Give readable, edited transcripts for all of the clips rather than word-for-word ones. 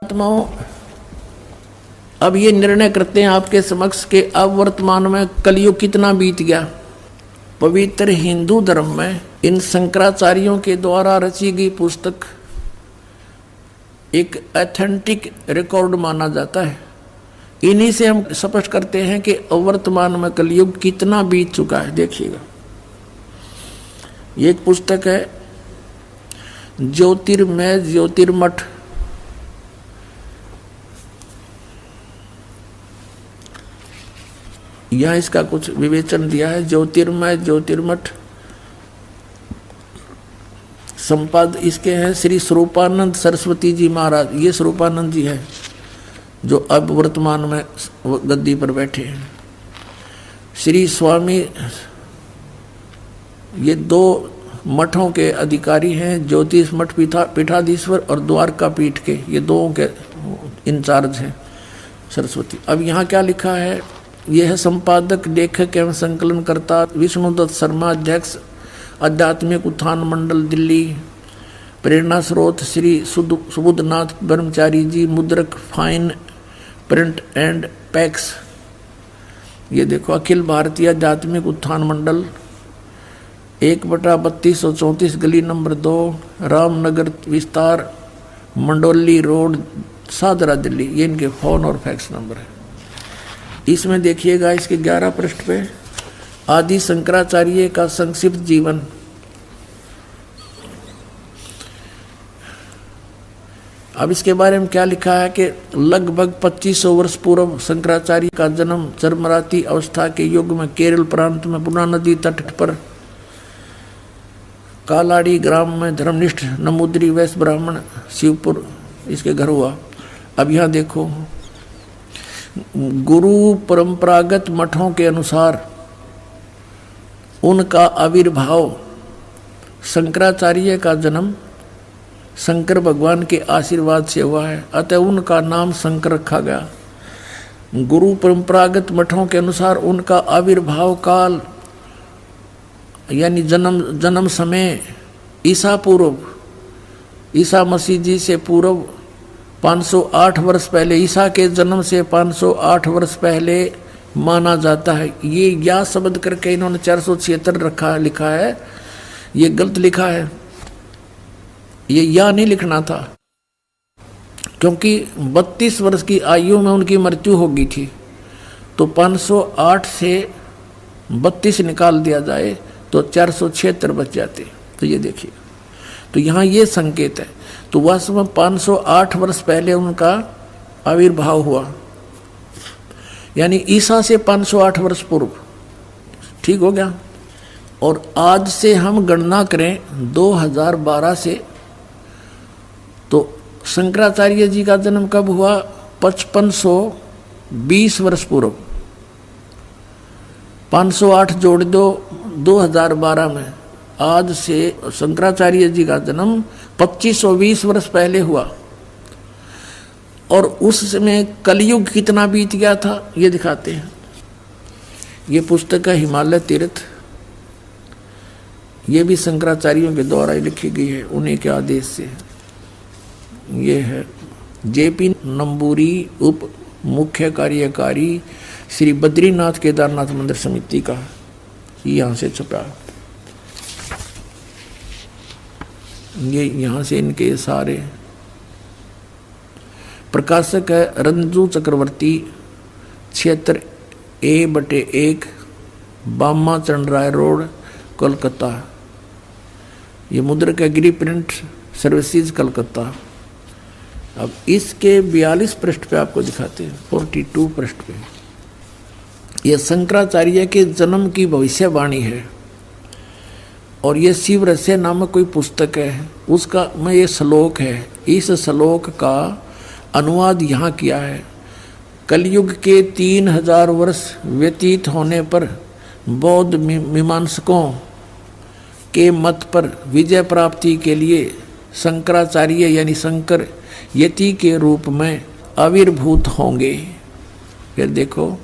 आत्माओं अब ये निर्णय करते हैं आपके समक्ष के अब वर्तमान में कलयुग कितना बीत गया। पवित्र हिंदू धर्म में इन शंकराचार्यों के द्वारा रची गई पुस्तक एक ऑथेंटिक रिकॉर्ड माना जाता है। इन्हीं से हम स्पष्ट करते हैं कि वर्तमान में कलयुग कितना बीत चुका है। देखिएगा, ये एक पुस्तक है ज्योतिर्मय ज्योतिर्मठ। यहाँ इसका कुछ विवेचन दिया है। ज्योतिर्मय ज्योतिर्मठ संपाद इसके हैं श्री स्वरूपानंद सरस्वती जी महाराज। ये स्वरूपानंद जी है जो अब वर्तमान में गद्दी पर बैठे हैं। श्री स्वामी ये दो मठों के अधिकारी हैं, ज्योतिष मठ पीठाधीश्वर और द्वारका पीठ के, ये दो के इंचार्ज हैं सरस्वती। अब यहाँ क्या लिखा है, यह है संपादक लेखक एवं संकलनकर्ता विष्णुदत्त शर्मा, अध्यक्ष आध्यात्मिक उत्थान मंडल दिल्ली। प्रेरणा स्रोत श्री सुबुद्धनाथ ब्रह्मचारी जी, मुद्रक फाइन प्रिंट एंड पैक्स। ये देखो, अखिल भारतीय आध्यात्मिक उत्थान मंडल 1/3234 गली नंबर 2 रामनगर विस्तार मंडोली रोड सादरा दिल्ली। ये इनके फोन और फैक्स नंबर है। इसमें देखिएगा इसके 11 पृष्ठ पे आदि शंकराचार्य का संक्षिप्त जीवन। अब इसके बारे में क्या लिखा है कि लगभग 2500 वर्ष पूर्व शंकराचार्य का जन्म चरमराती अवस्था के युग में केरल प्रांत में पूर्णा नदी तट पर कालाड़ी ग्राम में धर्मनिष्ठ नमूद्री वैश्य ब्राह्मण शिवपुर इसके घर हुआ। अब यहाँ देखो, गुरु परंपरागत मठों के अनुसार उनका आविर्भाव, शंकराचार्य का जन्म शंकर भगवान के आशीर्वाद से हुआ है, अतः उनका नाम शंकर रखा गया। गुरु परंपरागत मठों के अनुसार उनका आविर्भाव काल यानी जन्म समय ईसा पूर्व, ईसा मसीह जी से पूर्व 508 वर्ष पहले, ईसा के जन्म से 508 वर्ष पहले माना जाता है। ये या शब्द करके इन्होंने 476 लिखा है, ये गलत लिखा है। ये या नहीं लिखना था, क्योंकि 32 वर्ष की आयु में उनकी मृत्यु हो गई थी। तो 508 से 32 निकाल दिया जाए तो 476 बच जाते। तो ये देखिए, तो यहाँ ये संकेत है। तो वास्तव में 508 वर्ष पहले उनका आविर्भाव हुआ, यानी ईसा से 508 वर्ष पूर्व। ठीक हो गया। और आज से हम गणना करें 2012 से, तो शंकराचार्य जी का जन्म कब हुआ? 5520 वर्ष पूर्व। 508 जोड़ दो 2012 में, आज से शंकराचार्य जी का जन्म 2520 वर्ष पहले हुआ। और उस समय कलयुग कितना बीत गया था ये दिखाते हैं। ये पुस्तक है हिमालय तीर्थ, ये भी शंकराचार्यों के द्वारा लिखी गई है, उन्हीं के आदेश से। ये है जेपी नंबूरी, उप मुख्य कार्यकारी श्री बद्रीनाथ केदारनाथ मंदिर समिति का, यहाँ से छपा। ये यहाँ से इनके सारे प्रकाशक है रंजू चक्रवर्ती, क्षेत्र A/1 बामा चंद राय रोड कोलकाता। ये मुद्रक है गिरी प्रिंट सर्विसेज कलकत्ता। अब इसके 42 पृष्ठ पे आपको दिखाते हैं, 42 पृष्ठ पे यह शंकराचार्य के जन्म की भविष्यवाणी है। और ये शिव रहस्य नामक कोई पुस्तक है, उसका में ये श्लोक है। इस श्लोक का अनुवाद यहाँ किया है। कलयुग के 3000 वर्ष व्यतीत होने पर बौद्ध मीमांसकों के मत पर विजय प्राप्ति के लिए शंकराचार्य यानी शंकर यति के रूप में आविर्भूत होंगे। फिर देखो,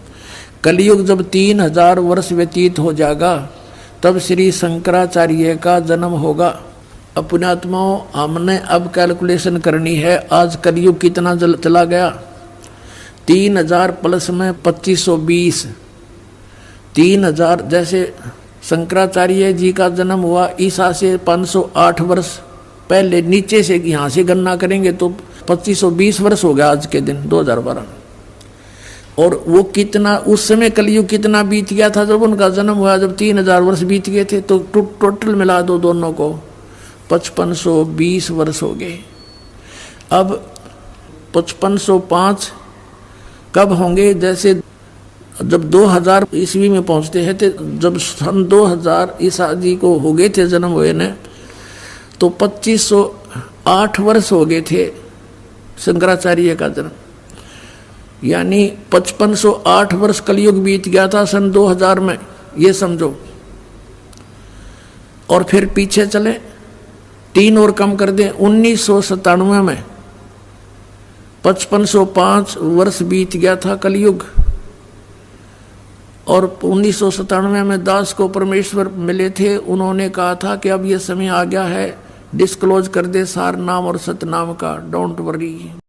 कलयुग जब 3000 वर्ष व्यतीत हो जाएगा तब श्री शंकराचार्य का जन्म होगा। पुण्यात्माओं, हमने अब कैलकुलेशन करनी है। आज कलयुग कितना चला गया? 3000 प्लस में 2520, 3000। जैसे शंकराचार्य जी का जन्म हुआ ईसा से 508 वर्ष पहले, नीचे से यहाँ से गणना करेंगे तो 2520 वर्ष हो गया आज के दिन 2012। और वो कितना उस समय कलयुग कितना बीत गया था जब उनका जन्म हुआ, जब 3000 वर्ष बीत गए थे। तो टोटल मिला दो दोनों को, 5520 वर्ष हो गए। अब 5505 कब होंगे? जैसे जब 2000 ईस्वी में पहुंचते हैं, तो जब सन 2000 ईसा जी को हो गए थे जन्म हुए ने, तो 2508 वर्ष हो गए थे शंकराचार्य का जन्म। यानी 5508 वर्ष कलयुग बीत गया था सन 2000 में, ये समझो। और फिर पीछे चले 3 और कम कर दें, 1997 में 5505 वर्ष बीत गया था कलयुग। और 1997 में दास को परमेश्वर मिले थे, उन्होंने कहा था कि अब ये समय आ गया है, डिस्क्लोज कर दे सार नाम और सतनाम का, डोंट वरी।